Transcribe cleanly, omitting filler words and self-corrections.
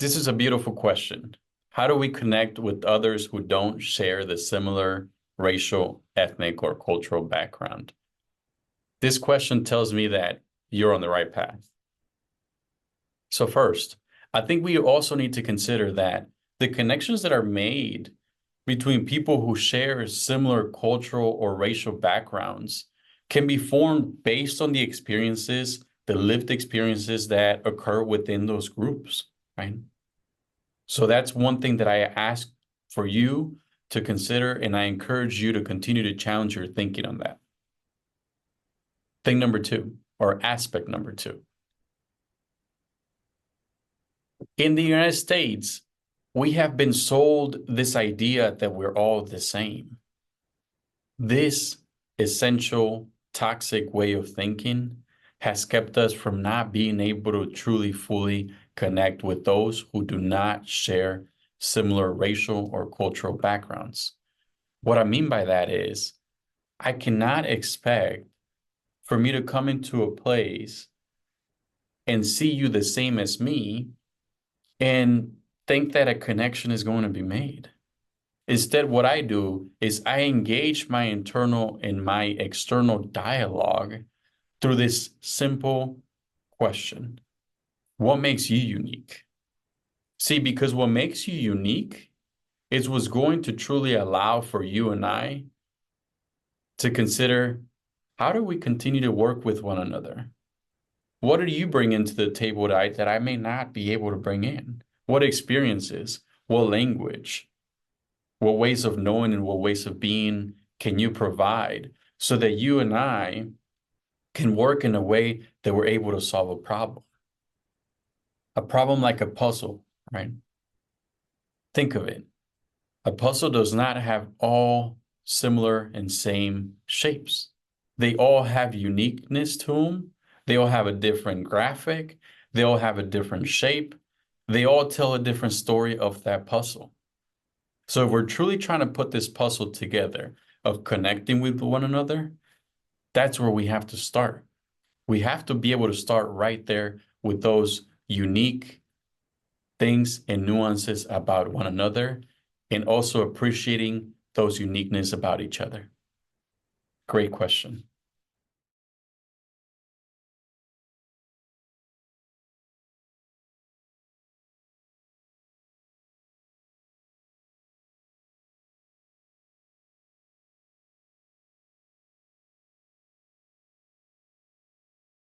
This is a beautiful question. How do we connect with others who don't share the similar racial, ethnic, or cultural background? This question tells me that you're on the right path. So first, I think we also need to consider that the connections that are made between people who share similar cultural or racial backgrounds can be formed based on the experiences, the lived experiences that occur within those groups, right? So that's one thing that I ask for you to consider, and I encourage you to continue to challenge your thinking on that. Thing number two, or aspect number two. In the United States, we have been sold this idea that we're all the same. This essential toxic way of thinking has kept us from not being able to truly, fully connect with those who do not share similar racial or cultural backgrounds. What I mean by that is, I cannot expect for me to come into a place and see you the same as me and think that a connection is going to be made. Instead, what I do is I engage my internal and my external dialogue through this simple question. What makes you unique? See, because what makes you unique is what's going to truly allow for you and I to consider, how do we continue to work with one another? What do you bring into the table that I may not be able to bring in? What experiences? What language? What ways of knowing and what ways of being can you provide so that you and I can work in a way that we're able to solve a problem? A problem like a puzzle, right? Think of it. A puzzle does not have all similar and same shapes. They all have uniqueness to them. They all have a different graphic. They all have a different shape. They all tell a different story of that puzzle. So if we're truly trying to put this puzzle together of connecting with one another, that's where we have to start. We have to be able to start right there with those unique things and nuances about one another, and also appreciating those uniqueness about each other. Great question.